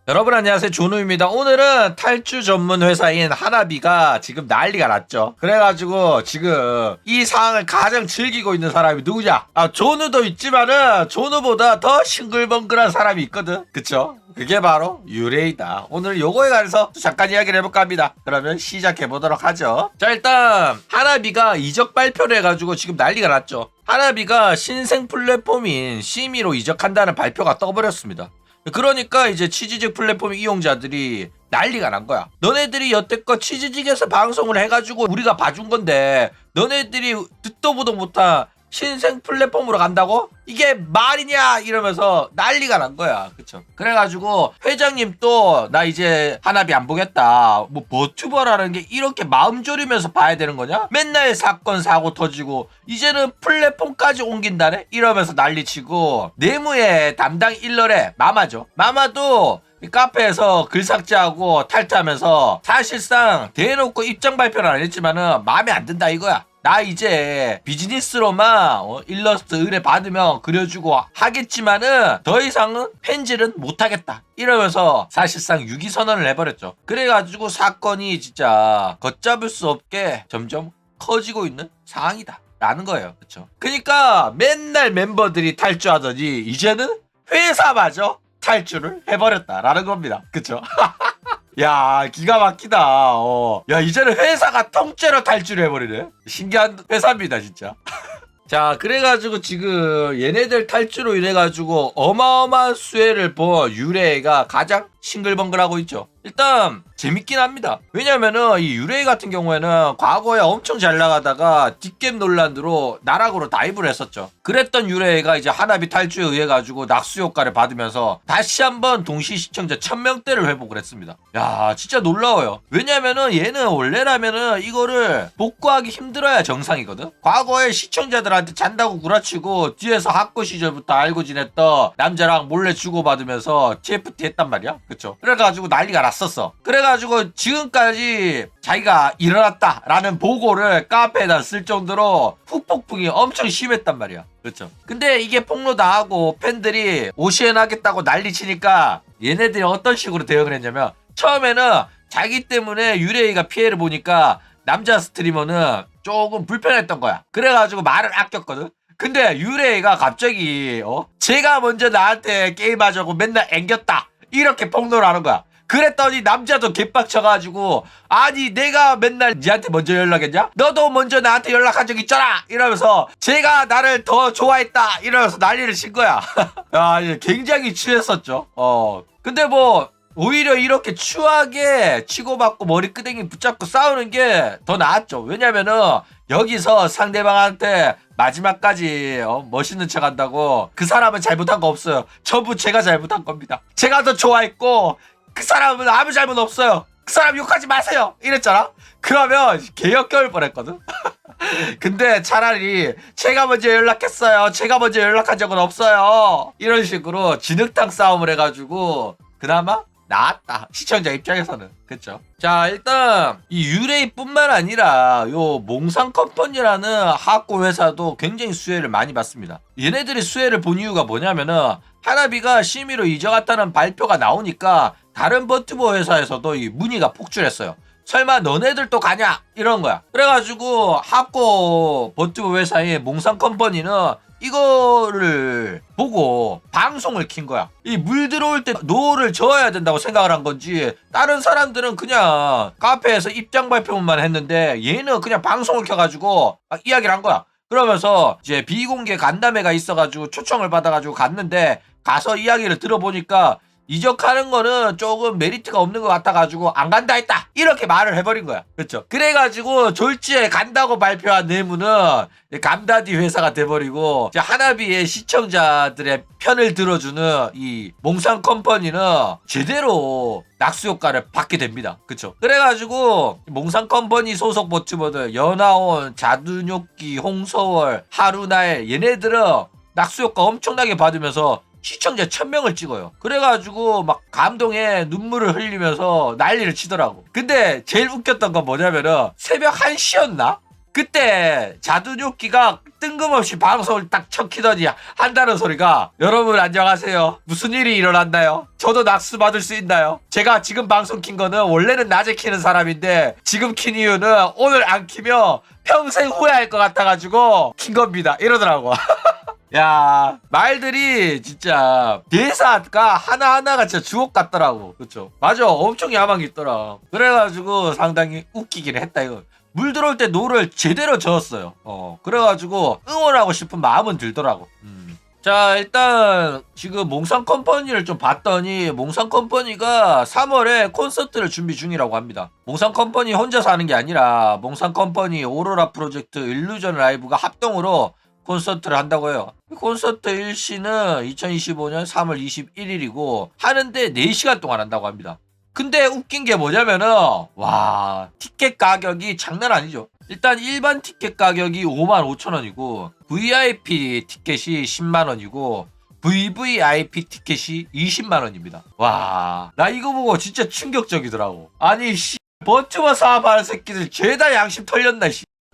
여러분 안녕하세요, 준우입니다. 오늘은 탈주 전문 회사인 하나비가 지금 난리가 났죠. 그래가지고 지금 이 상황을 가장 즐기고 있는 사람이 누구냐? 존우도 있지만은 존우보다 더 싱글벙글한 사람이 있거든. 그쵸? 그게 바로 유레이다. 오늘 요거에 관해서 잠깐 이야기를 해볼까 합니다. 그러면 시작해보도록 하죠. 자, 일단 하나비가 이적 발표를 해가지고 지금 난리가 났죠. 하나비가 신생 플랫폼인 시미로 이적한다는 발표가 떠버렸습니다. 그러니까 이제 치즈직 플랫폼 이용자들이 난리가 난 거야. 너네들이 여태껏 치즈직에서 방송을 해가지고 우리가 봐준 건데 너네들이 듣도 보도 못한 신생 플랫폼으로 간다고? 이게 말이냐? 이러면서 난리가 난 거야. 그쵸? 그래가지고 회장님 또 나 이제 하나비 안 보겠다. 뭐 버튜버라는 게 이렇게 마음 졸이면서 봐야 되는 거냐? 맨날 사건 사고 터지고 이제는 플랫폼까지 옮긴다네? 이러면서 난리치고 내무의 담당 일러래 마마죠. 마마도 이 카페에서 글 삭제하고 탈퇴하면서 사실상 대놓고 입장 발표는 안 했지만은 마음에 안 든다 이거야. 나 이제 비즈니스로만 일러스트 의뢰 받으면 그려주고 하겠지만은 더 이상은 펜질은 못하겠다 이러면서 사실상 유기선언을 해버렸죠. 그래가지고 사건이 진짜 걷잡을 수 없게 점점 커지고 있는 상황이다 라는 거예요. 그쵸? 그러니까 맨날 멤버들이 탈주하더니 이제는 회사마저 탈주를 해버렸다라는 겁니다. 그쵸? 야, 기가 막히다. 야, 이제는 회사가 통째로 탈주를 해버리네. 신기한 회사입니다, 진짜. 자, 그래가지고 지금 얘네들 탈주로 인해가지고 어마어마한 수혜를 본 유레이가 가장 싱글벙글하고 있죠. 일단 재밌긴 합니다. 왜냐면은 이 유레이 같은 경우에는 과거에 엄청 잘 나가다가 뒷겜 논란으로 나락으로 다이브를 했었죠. 그랬던 유레이가 이제 하나비 탈주에 의해 가지고 낙수 효과를 받으면서 다시 한번 동시 시청자 1000명대를 회복을 했습니다. 야, 진짜 놀라워요. 왜냐면은 얘는 원래라면은 이거를 복구하기 힘들어야 정상이거든. 과거에 시청자들한테 잔다고 구라치고 뒤에서 학교 시절부터 알고 지냈던 남자랑 몰래 주고받으면서 TFT 했단 말이야. 그쵸? 그래가지고 난리가 났었어. 그래가지고 지금까지 자기가 일어났다라는 보고를 카페에다 쓸 정도로 후폭풍이 엄청 심했단 말이야. 그렇죠. 근데 이게 폭로당하고 팬들이 오시엔하겠다고 난리치니까 얘네들이 어떤 식으로 대응을 했냐면 처음에는 자기 때문에 유레이가 피해를 보니까 남자 스트리머는 조금 불편했던 거야. 그래가지고 말을 아꼈거든. 근데 유레이가 갑자기 제가 먼저 나한테 게임하자고 맨날 앵겼다 이렇게 폭로를 하는 거야. 그랬더니 남자도 개빡쳐가지고 아니 내가 맨날 니한테 먼저 연락했냐? 너도 먼저 나한테 연락한 적 있잖아! 이러면서 제가 나를 더 좋아했다! 이러면서 난리를 친 거야. 야, 굉장히 취했었죠. 근데 뭐 오히려 이렇게 추하게 치고받고 머리끄댕이 붙잡고 싸우는 게 더 나았죠. 왜냐면은 여기서 상대방한테 마지막까지 멋있는 척 한다고 그 사람은 잘못한 거 없어요. 전부 제가 잘못한 겁니다. 제가 더 좋아했고 그 사람은 아무 잘못 없어요. 그 사람 욕하지 마세요. 이랬잖아. 그러면 개역겨울 뻔했거든. 근데 차라리 제가 먼저 연락했어요. 제가 먼저 연락한 적은 없어요. 이런 식으로 진흙탕 싸움을 해가지고 그나마 나았다. 시청자 입장에서는. 그쵸? 자, 일단 이 유레이뿐만 아니라 요 몽상 컴퍼니라는 하고 회사도 굉장히 수혜를 많이 받습니다. 얘네들이 수혜를 본 이유가 뭐냐면은 하나비가 심의로 이적했다는 발표가 나오니까 다른 버튜버 회사에서도 이 문의가 폭주했어요. 설마 너네들도 가냐? 이런 거야. 그래가지고 하고 버튜버 회사의 몽상 컴퍼니는 이거를 보고 방송을 킨 거야. 이 물 들어올 때 노를 저어야 된다고 생각을 한 건지 다른 사람들은 그냥 카페에서 입장 발표만 했는데 얘는 그냥 방송을 켜가지고 이야기를 한 거야. 그러면서 이제 비공개 간담회가 있어가지고 초청을 받아가지고 갔는데 가서 이야기를 들어보니까 이적하는 거는 조금 메리트가 없는 것 같아가지고 안 간다 했다 이렇게 말을 해버린 거야. 그렇죠? 그래가지고 졸지에 간다고 발표한 내무는 감다디 회사가 돼버리고 하나비의 시청자들의 편을 들어주는 이 몽상 컴퍼니는 제대로 낙수 효과를 받게 됩니다. 그쵸? 그래가지고 몽상 컴퍼니 소속 버튜버들 연하온, 자두뇨끼, 홍서월, 하루나엘 얘네들은 낙수 효과 엄청나게 받으면서 시청자 1000명을 찍어요. 그래가지고 막 감동에 눈물을 흘리면서 난리를 치더라고. 근데 제일 웃겼던 건 뭐냐면은 새벽 1시였나? 그때 자두뇨끼가 뜬금없이 방송을 딱 척키더니 한다는 소리가 여러분 안녕하세요. 무슨 일이 일어났나요? 저도 낙수 받을 수 있나요? 제가 지금 방송 킨 거는 원래는 낮에 키는 사람인데 지금 킨 이유는 오늘 안 키면 평생 후회할 것 같아가지고 킨 겁니다. 이러더라고. 야, 말들이 진짜 대사가 하나하나가 진짜 주옥 같더라고. 그쵸? 맞아. 엄청 야망이 있더라. 그래가지고 상당히 웃기긴 했다 이거. 물 들어올 때 노를 제대로 저었어요. 그래가지고 응원하고 싶은 마음은 들더라고. 자, 일단 지금 몽상 컴퍼니를 좀 봤더니 몽상 컴퍼니가 3월에 콘서트를 준비 중이라고 합니다. 몽상 컴퍼니 혼자서 하는 게 아니라 몽상 컴퍼니 오로라 프로젝트 일루전 라이브가 합동으로 콘서트를 한다고 해요. 콘서트 일시는 2025년 3월 21일이고 하는데 4시간 동안 한다고 합니다. 근데 웃긴 게 뭐냐면은 와, 티켓 가격이 장난 아니죠. 일단 일반 티켓 가격이 55,000원이고 VIP 티켓이 10만원이고 VVIP 티켓이 20만원입니다. 와, 나 이거 보고 진짜 충격적이더라고. 아니 버튜버 사업하는 새끼들 죄다 양심 털렸나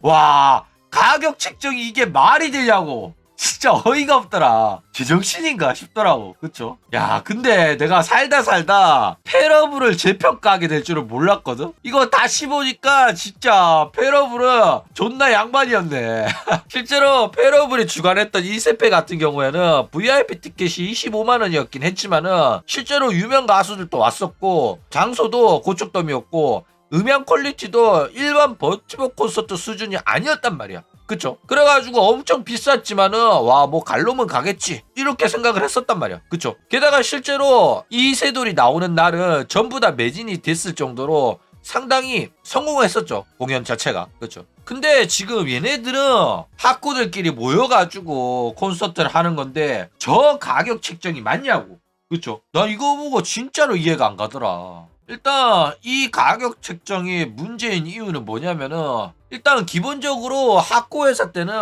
와, 가격 책정이 이게 말이 되냐고. 진짜 어이가 없더라. 제정신인가 싶더라고. 그쵸? 야, 근데 내가 살다 페러블을 재평가하게 될 줄은 몰랐거든? 이거 다시 보니까 진짜 페러블은 존나 양반이었네. 실제로 페러블이 주관했던 인세페 같은 경우에는 VIP 티켓이 25만원이었긴 했지만은 실제로 유명 가수들도 왔었고 장소도 고척돔이었고 음향 퀄리티도 일반 버티버 콘서트 수준이 아니었단 말이야. 그쵸? 그래가지고 엄청 비쌌지만은 와, 뭐 갈놈은 가겠지 이렇게 생각을 했었단 말이야. 그쵸? 게다가 실제로 이세돌이 나오는 날은 전부 다 매진이 됐을 정도로 상당히 성공했었죠, 공연 자체가. 그쵸? 근데 지금 얘네들은 학구들끼리 모여가지고 콘서트를 하는 건데 저 가격 책정이 맞냐고. 그쵸? 나 이거 보고 진짜로 이해가 안 가더라. 일단 이 가격 책정이 문제인 이유는 뭐냐면은 일단 기본적으로 학고 회사 때는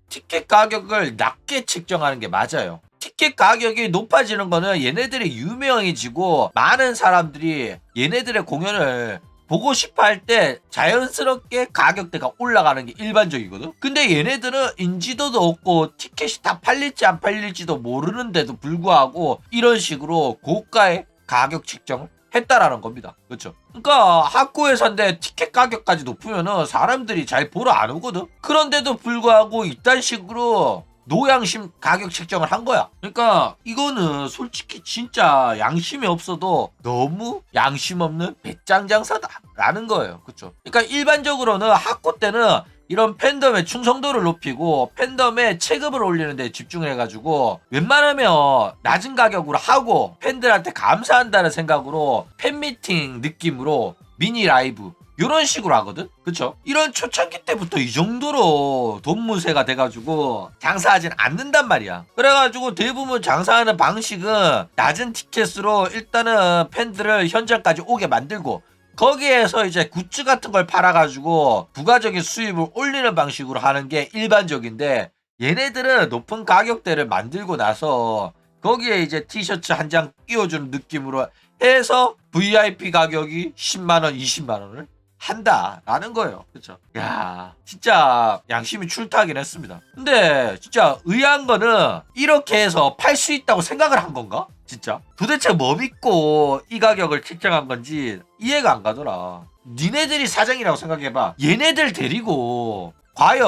티켓 가격을 낮게 책정하는 게 맞아요. 티켓 가격이 높아지는 거는 얘네들이 유명해지고 많은 사람들이 얘네들의 공연을 보고 싶어 할 때 자연스럽게 가격대가 올라가는 게 일반적이거든. 근데 얘네들은 인지도도 없고 티켓이 다 팔릴지 안 팔릴지도 모르는데도 불구하고 이런 식으로 고가의 가격 책정을 했다라는 겁니다. 그렇죠? 그러니까 학고 회사인데 티켓 가격까지 높으면은 사람들이 잘 보러 안 오거든. 그런데도 불구하고 이딴 식으로 노양심 가격 책정을 한 거야. 그러니까 이거는 솔직히 진짜 양심이 없어도 너무 양심 없는 배짱 장사다라는 거예요. 그렇죠? 그러니까 일반적으로는 학고 때는 이런 팬덤의 충성도를 높이고 팬덤의 체급을 올리는 데 집중해가지고 웬만하면 낮은 가격으로 하고 팬들한테 감사한다는 생각으로 팬미팅 느낌으로 미니 라이브 이런 식으로 하거든. 그쵸? 이런 초창기 때부터 이 정도로 돈 무새가 돼가지고 장사하진 않는단 말이야. 그래가지고 대부분 장사하는 방식은 낮은 티켓으로 일단은 팬들을 현장까지 오게 만들고 거기에서 이제 굿즈 같은 걸 팔아가지고 부가적인 수입을 올리는 방식으로 하는 게 일반적인데 얘네들은 높은 가격대를 만들고 나서 거기에 이제 티셔츠 한 장 끼워주는 느낌으로 해서 VIP 가격이 10만원, 20만원을 한다라는 거예요. 그쵸? 야, 진짜 양심이 출타하긴 했습니다. 근데 진짜 의아한 거는 이렇게 해서 팔 수 있다고 생각을 한 건가? 진짜? 도대체 뭐 믿고 이 가격을 책정한 건지 이해가 안 가더라. 니네들이 사장이라고 생각해봐. 얘네들 데리고 과연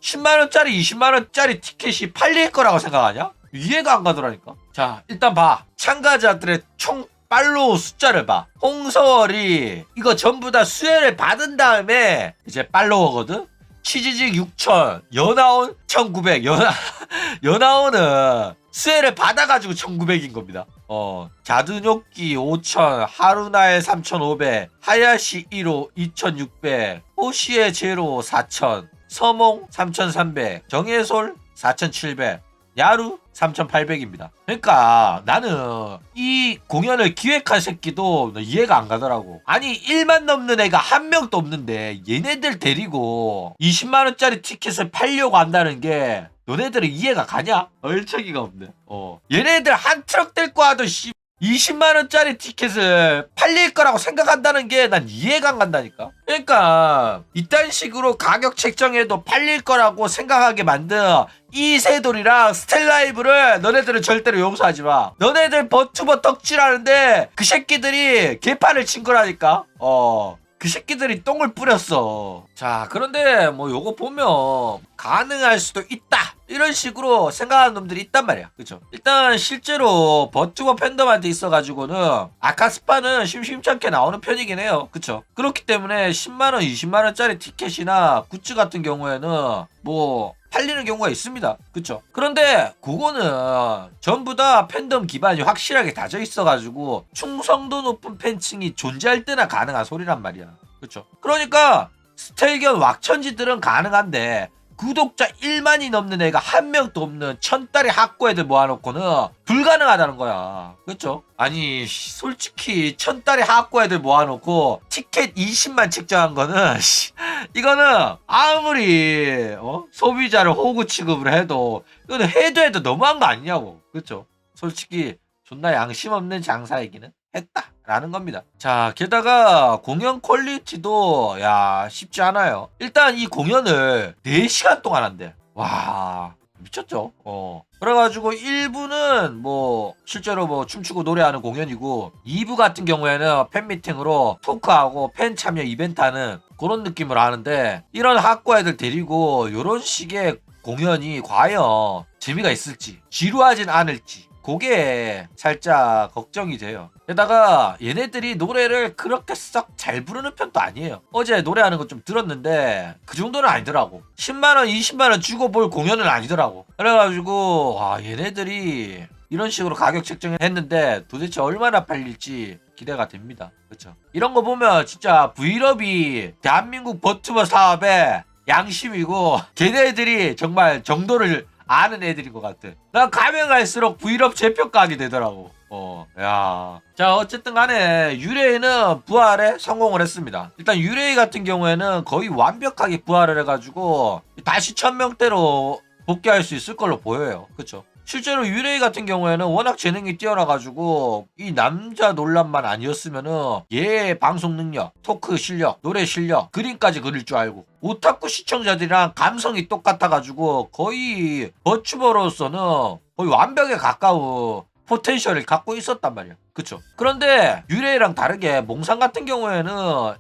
10만원짜리 20만원짜리 티켓이 팔릴 거라고 생각하냐? 이해가 안 가더라니까. 자, 일단 봐. 참가자들의 총 팔로우 숫자를 봐. 홍서월이 이거 전부 다 수혜를 받은 다음에 이제 팔로워거든. 치즈직 6,000, 연하온 1,900. 연하온은 수혜를 받아가지고 1,900인 겁니다. 자두뇨끼 5,000, 하루나의 3,500, 하야시 1호 2,600, 호시의 제로 4,000, 서몽 3,300, 정예솔 4,700, 야루 3,800입니다. 그러니까 나는 이 공연을 기획한 새끼도 이해가 안 가더라고. 아니 1만 넘는 애가 한 명도 없는데 얘네들 데리고 20만원짜리 티켓을 팔려고 한다는 게 너네들은 이해가 가냐? 얼척이가 없네. 얘네들 한 트럭 데리고 와도 20만원짜리 티켓을 팔릴 거라고 생각한다는 게 난 이해가 안 간다니까. 그러니까 이딴 식으로 가격 책정해도 팔릴 거라고 생각하게 만든 이세돌이랑 스텔라이브를 너네들은 절대로 용서하지 마. 너네들 버튜버 덕질하는데 그 새끼들이 개판을 친 거라니까. 그 새끼들이 똥을 뿌렸어. 자, 그런데 뭐 요거 보면 가능할 수도 있다, 이런 식으로 생각하는 놈들이 있단 말이야. 그쵸? 일단 실제로 버튜버 팬덤한테 있어가지고는 아카스파는 심심찮게 나오는 편이긴 해요. 그쵸? 그렇기 때문에 10만원 20만원짜리 티켓이나 굿즈 같은 경우에는 뭐 팔리는 경우가 있습니다. 그쵸? 그런데 그거는 전부 다 팬덤 기반이 확실하게 다져 있어가지고 충성도 높은 팬층이 존재할 때나 가능한 소리란 말이야. 그쵸? 그러니까 스텔견 왁천지들은 가능한데 구독자 1만이 넘는 애가 한 명도 없는 천달의 학고 애들 모아놓고는 불가능하다는 거야. 그쵸? 아니 솔직히 천달의 학고 애들 모아놓고 티켓 20만 책정한 거는 이거는 아무리 소비자를 호구 취급을 해도 이거는 해도 너무한 거 아니냐고. 그쵸? 솔직히 존나 양심 없는 장사이기는 했다라는 겁니다. 자, 게다가 공연 퀄리티도 쉽지 않아요. 일단 이 공연을 4시간 동안 한대. 와, 미쳤죠? 그래가지고 1부는 뭐 실제로 뭐 춤추고 노래하는 공연이고 2부 같은 경우에는 팬미팅으로 토크하고 팬 참여 이벤트 하는 그런 느낌을 하는데, 이런 학과 애들 데리고 이런 식의 공연이 과연 재미가 있을지 지루하진 않을지 그게 살짝 걱정이 돼요. 게다가 얘네들이 노래를 그렇게 썩 잘 부르는 편도 아니에요. 어제 노래하는 거 좀 들었는데 그 정도는 아니더라고. 10만원 20만원 주고 볼 공연은 아니더라고. 그래가지고 얘네들이 이런 식으로 가격 책정을 했는데 도대체 얼마나 팔릴지 기대가 됩니다. 그렇죠? 이런 거 보면 진짜 브이럽이 대한민국 버튜버 사업의 양심이고 걔네들이 정말 정도를 아는 애들인 것 같아. 난 가면 갈수록 브이럽 재평가하게 되더라고. 자, 어쨌든 간에 유레이는 부활에 성공을 했습니다. 일단 유레이 같은 경우에는 거의 완벽하게 부활을 해가지고 다시 1000명대로 복귀할 수 있을 걸로 보여요. 그쵸? 실제로 유레이 같은 경우에는 워낙 재능이 뛰어나가지고 이 남자 논란만 아니었으면은 얘의 방송 능력, 토크 실력, 노래 실력, 그림까지 그릴 줄 알고 오타쿠 시청자들이랑 감성이 똑같아가지고 거의 버추버로서는 거의 완벽에 가까운 포텐셜을 갖고 있었단 말이야. 그쵸? 그런데 유레이랑 다르게 몽상 같은 경우에는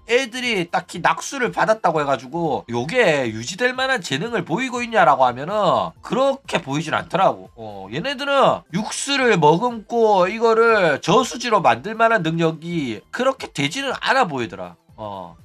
애들이 딱히 낙수를 받았다고 해가지고 요게 유지될 만한 재능을 보이고 있냐라고 하면은 그렇게 보이진 않더라고. 얘네들은 육수를 머금고 이거를 저수지로 만들 만한 능력이 그렇게 되지는 않아 보이더라.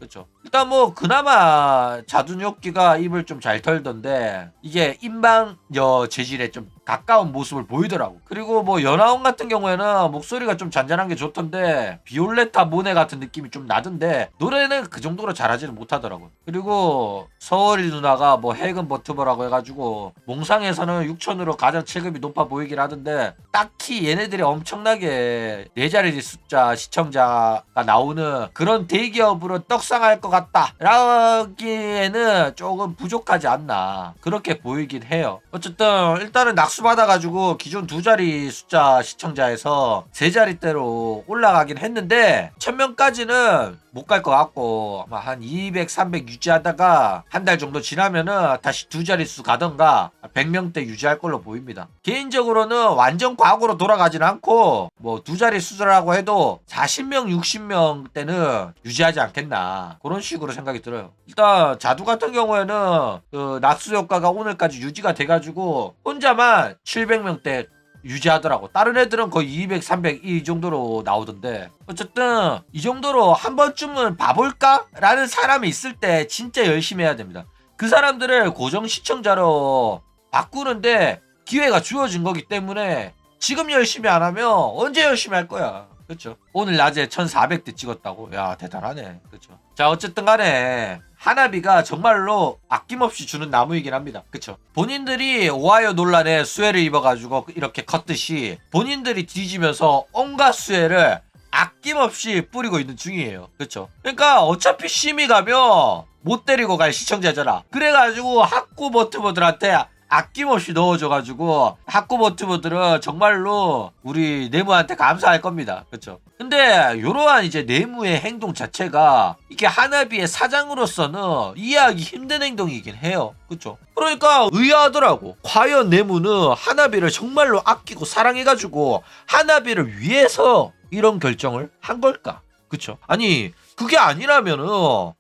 그쵸. 일단 뭐 그나마 자두뇨끼가 입을 좀 잘 털던데 이게 인방여 재질에 좀 가까운 모습을 보이더라고. 그리고 뭐 연하원 같은 경우에는 목소리가 좀 잔잔한 게 좋던데 비올레타 모네 같은 느낌이 좀 나던데 노래는 그 정도로 잘하지는 못하더라고. 그리고 서울이 누나가 뭐 해금 버튜버라고 해가지고 몽상에서는 6천으로 가장 체급이 높아 보이긴 하던데 딱히 얘네들이 엄청나게 4자리 숫자 시청자가 나오는 그런 대기업으로 떡상할 것 같다 라기에는 조금 부족하지 않나 그렇게 보이긴 해요. 어쨌든 일단은 낙수 받아가지고 기존 2자리 숫자 시청자에서 3자리대로 올라가긴 했는데 1000명까지는 못 갈 것 같고 아마 한 200, 300 유지하다가 한 달 정도 지나면은 다시 2자릿수 가던가 100명대 유지할 걸로 보입니다. 개인적으로는 완전 과거로 돌아가진 않고 뭐 2자릿수라고 해도 40명, 60명대는 유지하지 않겠나 그런 식으로 생각이 들어요. 일단 자두 같은 경우에는 그 낙수 효과가 오늘까지 유지가 돼가지고 혼자만 700명대 유지하더라고. 다른 애들은 거의 200, 300 이 정도로 나오던데 어쨌든 이 정도로 한 번쯤은 봐볼까? 라는 사람이 있을 때 진짜 열심히 해야 됩니다. 그 사람들을 고정 시청자로 바꾸는데 기회가 주어진 거기 때문에 지금 열심히 안 하면 언제 열심히 할 거야. 그렇죠? 오늘 낮에 1400대 찍었다고? 야 대단하네. 그렇죠? 자 어쨌든 간에 하나비가 정말로 아낌없이 주는 나무이긴 합니다. 그쵸? 본인들이 오하이오 논란에 수혜를 입어가지고 이렇게 컸듯이 본인들이 뒤지면서 온갖 수혜를 아낌없이 뿌리고 있는 중이에요. 그쵸? 그러니까 어차피 심의 가면 못 데리고 갈 시청자잖아. 그래가지고 학고 버튜버들한테 아낌없이 넣어줘가지고 하코버튜버들은 정말로 우리 네모한테 감사할 겁니다. 그쵸? 근데 요러한 이제 네모의 행동 자체가 이게 하나비의 사장으로서는 이해하기 힘든 행동이긴 해요. 그쵸? 그러니까 의아하더라고. 과연 네모는 하나비를 정말로 아끼고 사랑해가지고 하나비를 위해서 이런 결정을 한 걸까? 그쵸? 아니 그게 아니라면은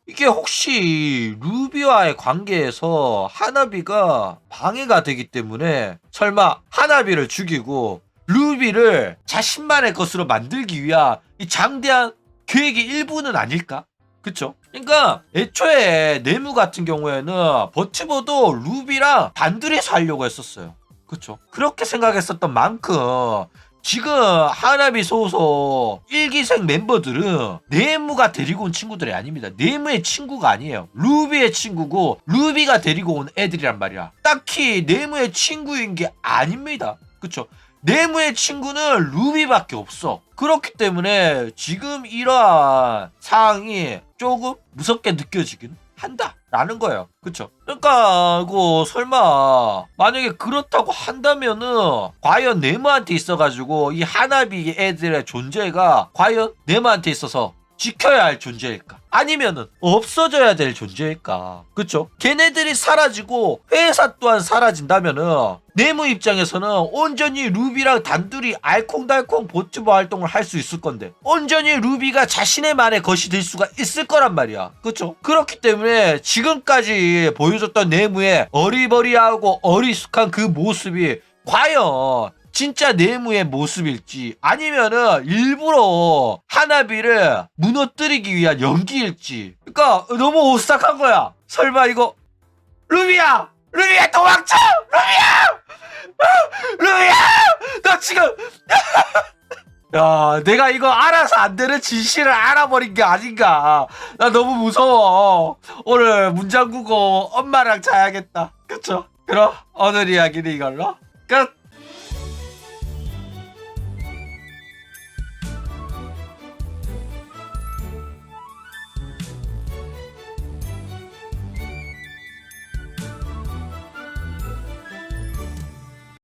이게 혹시 루비와의 관계에서 하나비가 방해가 되기 때문에 설마 하나비를 죽이고 루비를 자신만의 것으로 만들기 위한 이 장대한 계획의 일부는 아닐까? 그쵸? 그러니까 애초에 네모 같은 경우에는 버티버도 루비랑 단둘이 살려고 했었어요. 그쵸? 그렇게 생각했었던 만큼 지금 하나비 소속 1기생 멤버들은 네모가 데리고 온 친구들이 아닙니다. 네모의 친구가 아니에요. 루비의 친구고 루비가 데리고 온 애들이란 말이야. 딱히 네모의 친구인 게 아닙니다. 그쵸? 네모의 친구는 루비밖에 없어. 그렇기 때문에 지금 이러한 상황이 조금 무섭게 느껴지긴 한다 라는 거예요. 그쵸? 그러니까 이거 설마 만약에 그렇다고 한다면은 과연 네모한테 있어가지고 이 하나비 애들의 존재가 과연 네모한테 있어서 지켜야 할 존재일까? 아니면은 없어져야 될 존재일까? 그쵸? 걔네들이 사라지고 회사 또한 사라진다면은 네모 입장에서는 온전히 루비랑 단둘이 알콩달콩 버튜버 활동을 할 수 있을 건데 온전히 루비가 자신의 만의 것이 될 수가 있을 거란 말이야. 그쵸? 그렇기 때문에 지금까지 보여줬던 네모의 어리버리하고 어리숙한 그 모습이 과연 진짜 네모의 모습일지 아니면은 일부러 하나비를 무너뜨리기 위한 연기일지. 그러니까 너무 오싹한 거야. 설마 이거 루비야 도망쳐! 루비야 너 지금 야 내가 이거 알아서 안 되는 진실을 알아버린 게 아닌가. 나 너무 무서워. 오늘 문장국어 엄마랑 자야겠다. 그쵸? 그럼 오늘 이야기는 이걸로 끝.